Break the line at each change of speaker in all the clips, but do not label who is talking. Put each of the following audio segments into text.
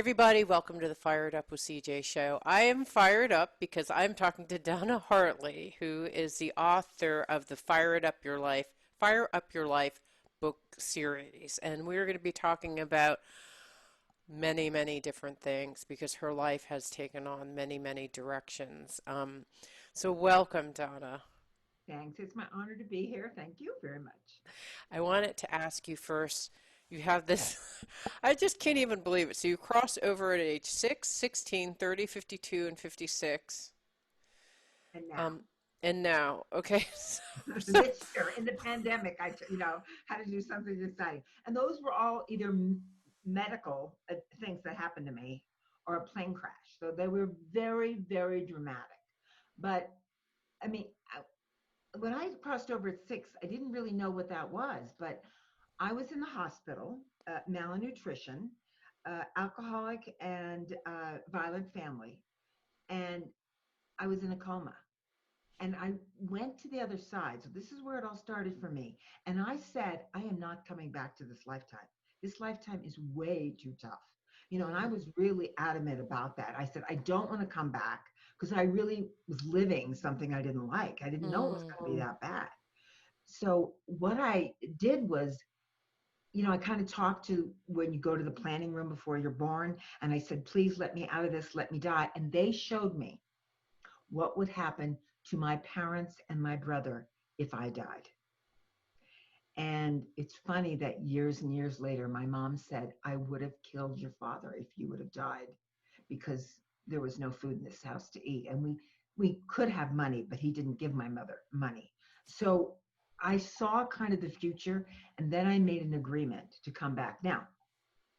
everybody, welcome to the Fired Up with CJ show. I am fired up because I'm talking to Donna Hartley, who is the author of the Fire Up Your Life book series. And we're going to be talking about many, many different things because her life has taken on many, many directions. So welcome, Donna.
Thanks. It's my honor to be here. Thank you very much.
I wanted to ask you first, you have this, I just can't even believe it. So you crossed over at age 6, 16, 30, 52, and 56.
And now,
Um, and now, okay, so
this year in the pandemic, had to do something exciting. And those were all either medical things that happened to me or a plane crash. So they were very, very dramatic. But I mean, when I crossed over at 6, I didn't really know what that was, but I was in the hospital, malnutrition, alcoholic, and violent family. And I was in a coma. And I went to the other side. So this is where it all started for me. And I said, I am not coming back to this lifetime. This lifetime is way too tough. And I
mm,
was really adamant about that. I said, I don't want to come back because I really was living something I didn't like. I didn't know it was
mm,
going to be that bad. So what I did was, I kind of talked to when you go to the planning room before you're born, and I said, please let me out of this, let me die. And they showed me what would happen to my parents and my brother if I died. And it's funny that years and years later, my mom said, I would have killed your father if you would have died because there was no food in this house to eat. And we could have money, but he didn't give my mother money. So I saw kind of the future, and then I made an agreement to come back. Now,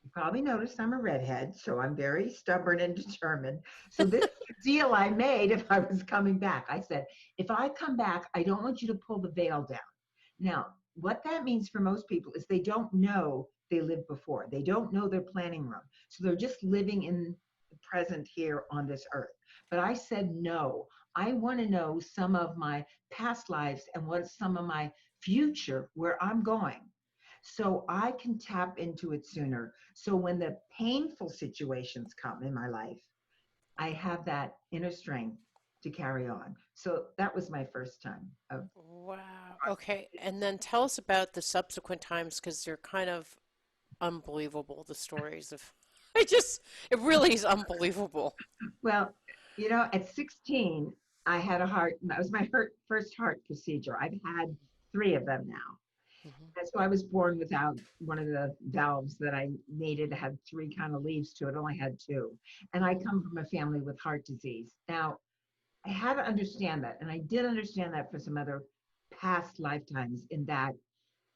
you probably noticed I'm a redhead, so I'm very stubborn and determined. So this is the deal I made if I was coming back. I said, if I come back, I don't want you to pull the veil down. Now, what that means for most people is they don't know they lived before. They don't know their planning room. So they're just living in the present here on this earth. But I said, no, I want to know some of my past lives and what's some of my future where I'm going so I can tap into it sooner. So when the painful situations come in my life, I have that inner strength to carry on. So that was my first time of
wow. Okay, and then tell us about the subsequent times because they're kind of unbelievable, the stories of, it really is unbelievable.
well, at 16, that was my first heart procedure. I've had 3 of them now.
Hmm.
And so I was born without one of the valves that I needed. It had 3 kind of leaves to it, only had 2. And I come from a family with heart disease. Now, I had to understand that. And I did understand that for some other past lifetimes in that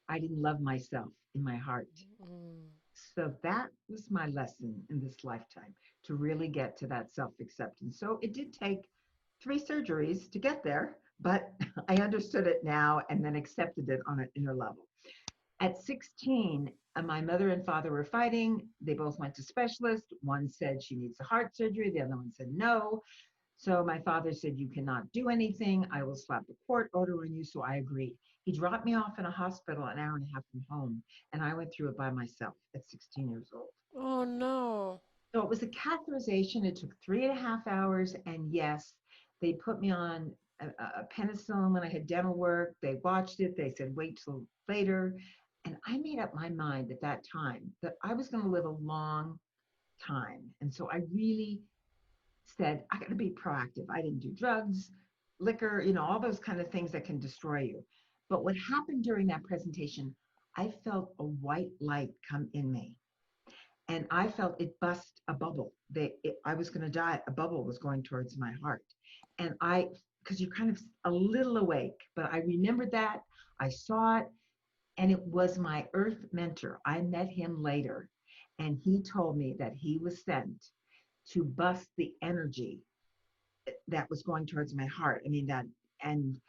I didn't love myself in my heart.
Mm.
So that was my lesson in this lifetime to really get to that self acceptance. So it did take 3 surgeries to get there, but I understood it now and then accepted it on an inner level. At 16, my mother and father were fighting. They both went to specialists. One said she needs a heart surgery, the other one said no. So my father said, you cannot do anything. I will slap a court order on you. So I agreed. He dropped me off in a hospital an hour and a half from home. And I went through it by myself at 16 years old.
Oh no.
So it was a catheterization. It took 3.5 hours. And yes, they put me on a penicillin when I had dental work. They watched it. They said, wait till later. And I made up my mind at that time that I was going to live a long time. And so I really said, I got to be proactive. I didn't do drugs, liquor, all those kind of things that can destroy you. But what happened during that presentation, I felt a white light come in me. And I felt it bust a bubble. I was going to die. A bubble was going towards my heart. And because you're kind of a little awake, but I remembered that. I saw it. And it was my earth mentor. I met him later. And he told me that he was sent to bust the energy that was going towards my heart. I mean, and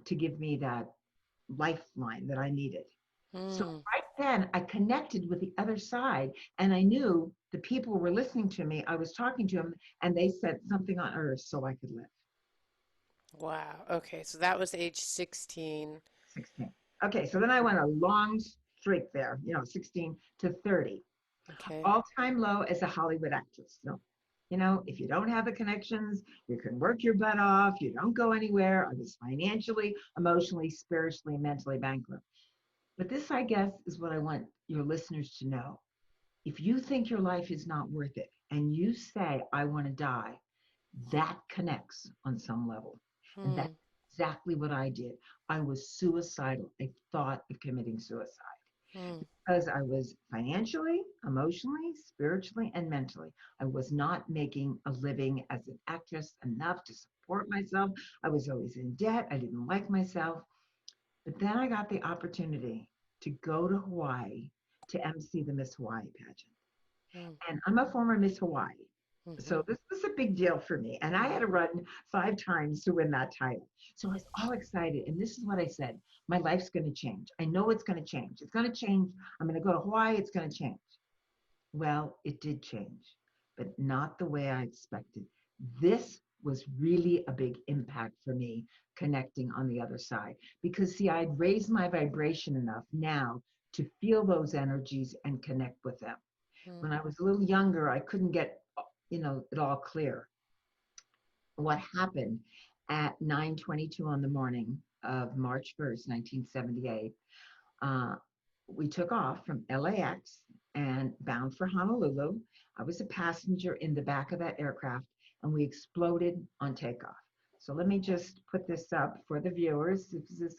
to give me that lifeline that I needed. So
Mm.
right then I connected with the other side and I knew the people were listening to me. I was talking to them and they said something on earth so I could live.
Wow. Okay, so that was age 16.
16. Okay, so then I went a long streak there, 16 to 30.
Okay.
All-time low as a Hollywood actress. So, if you don't have the connections, you can work your butt off, you don't go anywhere. I was financially, emotionally, spiritually, mentally bankrupt. But this, I guess, is what I want your listeners to know. If you think your life is not worth it and you say, I want to die, that connects on some level. And that's
Hmm.
exactly what I did. I was suicidal. I thought of committing suicide
Hmm.
because I was financially, emotionally, spiritually, and mentally. I was not making a living as an actress enough to support myself. I was always in debt. I didn't like myself. But then I got the opportunity to go to Hawaii to MC the Miss Hawaii pageant.
Hmm.
And I'm a former Miss Hawaii.
Hmm.
So this was a big deal for me. And I had to run 5 times to win that title. So I was all excited. And this is what I said: my life's going to change. I know it's going to change. It's going to change. I'm going to go to Hawaii. It's going to change. Well, it did change, but not the way I expected. This was really a big impact for me connecting on the other side because, see, I'd raised my vibration enough now to feel those energies and connect with them.
Hmm.
When I was a little younger, I couldn't get, it all clear. What happened at 9:22 on the morning of March 1st, 1978, uh, we took off from LAX and bound for Honolulu. I was a passenger in the back of that aircraft, and we exploded on takeoff. So let me just put this up for the viewers.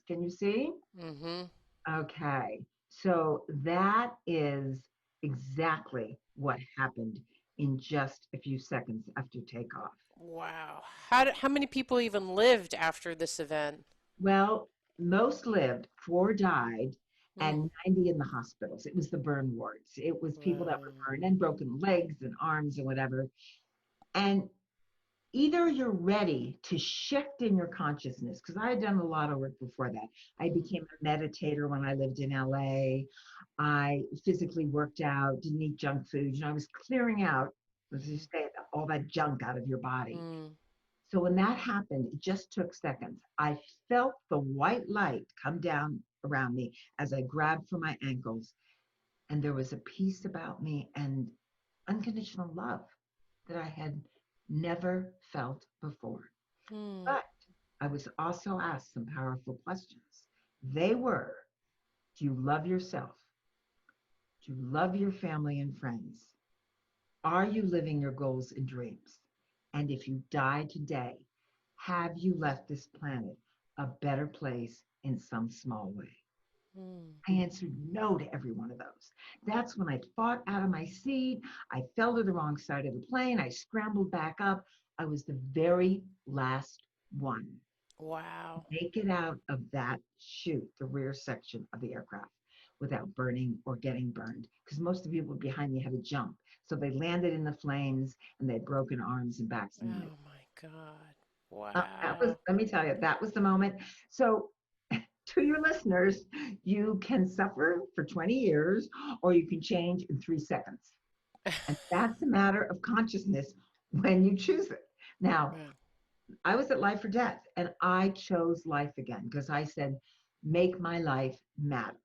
Can you see?
Hmm.
Okay. So that is exactly what happened in just a few seconds after takeoff.
Wow. How many people even lived after this event?
Well, most lived, 4 died,
Hmm.
and 90 in the hospitals. It was the burn wards. It was people that were
Wow.
burned and broken legs and arms and whatever. And either you're ready to shift in your consciousness, because I had done a lot of work before that. I
Hmm.
became a meditator when I lived in LA. I physically worked out, didn't eat junk food. I was clearing out, as you
Hmm.
say, all that junk out of your body.
Hmm.
So when that happened, it just took seconds. I felt the white light come down around me as I grabbed for my ankles, and there was a peace about me and unconditional love that I had never felt before.
Hmm.
But I was also asked some powerful questions. They were: do you love yourself? Do you love your family and friends? Are you living your goals and dreams? And if you die today, have you left this planet a better place in some small way?
Hmm.
I answered no to every one of those. That's when I fought out of my seat. I fell to the wrong side of the plane. I scrambled back up. I was the very last one
Wow.
to make it out of that chute, the rear section of the aircraft, without burning or getting burned. Because most of the people behind me had to jump. So they landed in the flames and they had broken arms and backs and legs.
Oh my God.
That was,
Wow.
let me tell you, that was the moment. So, to your listeners, you can suffer for 20 years or you can change in 3 seconds. And that's a matter of consciousness when you choose it. Now,
Wow.
I was at life or death, and I chose life again because I said, make my life matter.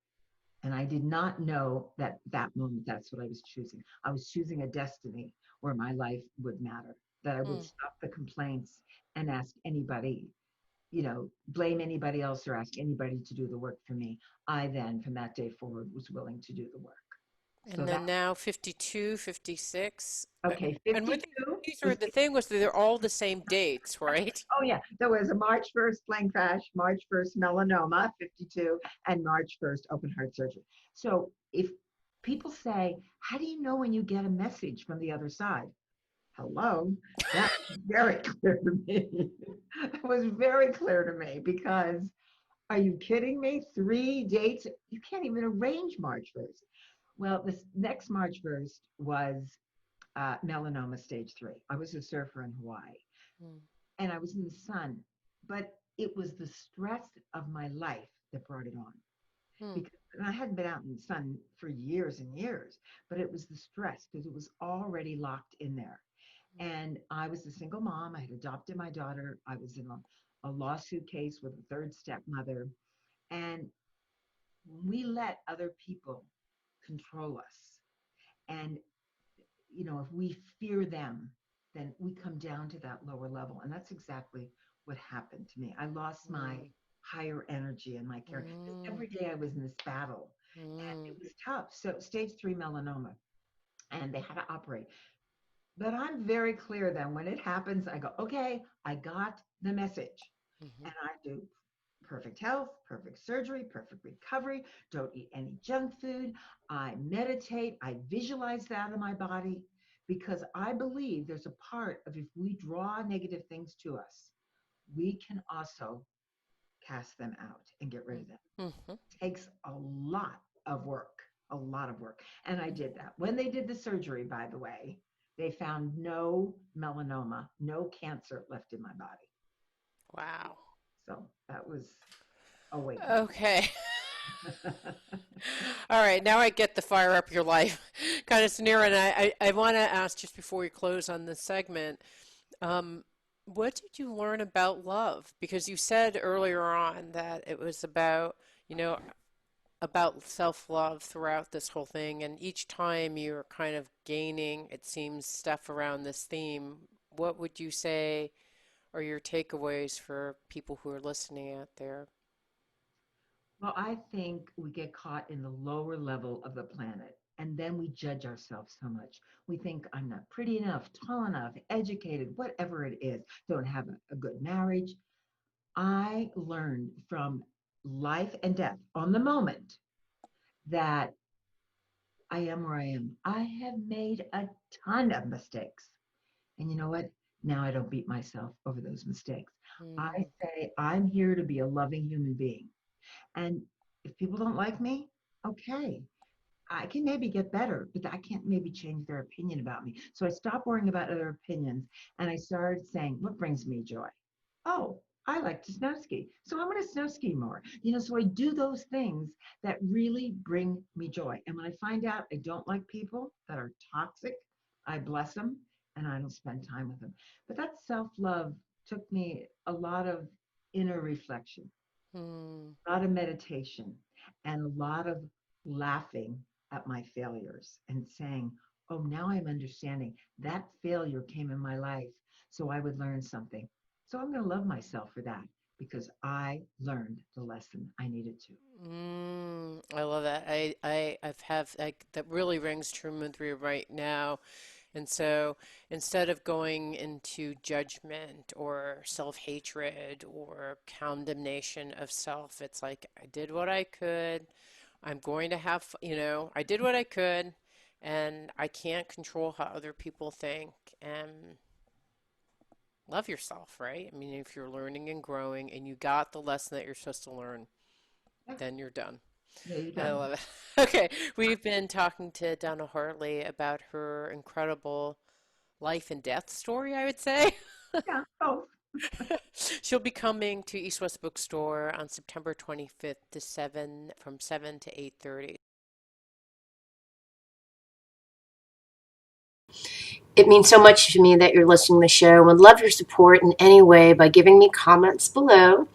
And I did not know that that moment that's what I was choosing. I was choosing a destiny where my life would matter, that I would
Hmm.
stop the complaints and ask anybody, blame anybody else or ask anybody to do the work for me. I then, from that day forward, was willing to do the work. So
And
that,
then now 52, 56.
okay,
And what
52
these are
was,
the thing was that they're all the same dates, right?
oh yeah, there was a March 1st plane crash, March 1st melanoma, 52, and March 1st open heart surgery. So if people say, how do you know when you get a message from the other side? Hello, that was very clear to me. It was very clear to me because, are you kidding me? 3 dates? You can't even arrange March 1st. Well, this next March 1st was melanoma stage 3. I was a surfer in Hawaii
Hmm.
and I was in the sun, but it was the stress of my life that brought it on.
Hmm.
Because and I hadn't been out in the sun for years and years, but it was the stress because it was already locked in there. And I was a single mom. I had adopted my daughter. I was in a lawsuit case with a third stepmother. And we let other people control us. And, if we fear them, then we come down to that lower level. And that's exactly what happened to me. I lost my
Mm,
higher energy and my care. Because
mm,
every day I was in this battle and
mm,
it was tough. So, stage 3 melanoma, and they had to operate. But I'm very clear then when it happens, I go, okay, I got the message.
mhm.
And I do perfect health, perfect surgery, perfect recovery, don't eat any junk food. I meditate, I visualize that in my body because I believe there's a part of if we draw negative things to us, we can also cast them out and get rid
Mm,
of them.
mhm,
It takes a lot of work, a lot of work. And I did that. When they did the surgery, by the way, they found no melanoma, no cancer left in my body.
wow.
So that was awakening.
Okay. All right, now I get the fire up your life kind of scenario. And I want to ask just before we close on this segment, um, what did you learn about love? Because you said earlier on that it was you know, about self-love throughout this whole thing, and each time you're kind of gaining, it seems, stuff around this theme. What would you say are your takeaways for people who are listening out there?
Well, I think we get caught in the lower level of the planet and then we judge ourselves so much. We think I'm not pretty enough, tall enough, educated, whatever it is, don't have a good marriage. I learned from life and death on the moment that I am where I am. I have made a ton of mistakes. And you know what? Now I don't beat myself over those mistakes. I
Mm,
say, I'm here to be a loving human being. And if people don't like me, okay, I can maybe get better, but I can't maybe change their opinion about me. So I stopped worrying about other opinions and I started saying, what brings me joy? Oh, I like to snow ski. So I'm going to snow ski more. So I do those things that really bring me joy. And when I find out I don't like people that are toxic, I bless them and I don't spend time with them. But that self love took me a lot of inner reflection,
mm,
a lot of meditation, and a lot of laughing at my failures and saying, oh, now I'm understanding that failure came in my life so I would learn something. So I'm going to love myself for that because I learned the lesson I needed to.
I love that. I've have like that really rings true with me right now. And so instead of going into judgment or self-hatred or condemnation of self, it's like I did what I could. I'm going to have, I did what I could, and I can't control how other people think. And love yourself, right? I mean, if you're learning and growing and you got the lesson that you're supposed to learn,
Yeah,
then you're done.
there you
I
go.
love it. Okay, we've been talking to Donna Hartley about her incredible life and death story, I would say.
Yeah. Oh,
She'll be coming to East West Bookstore on September 25th to 7 from 7 to 8:30.
It means so much to me that you're listening to the show and would love your support in any way by giving me comments below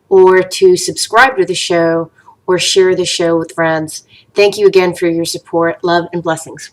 or to subscribe to the show or share the show with friends. Thank you again for your support. Love and blessings.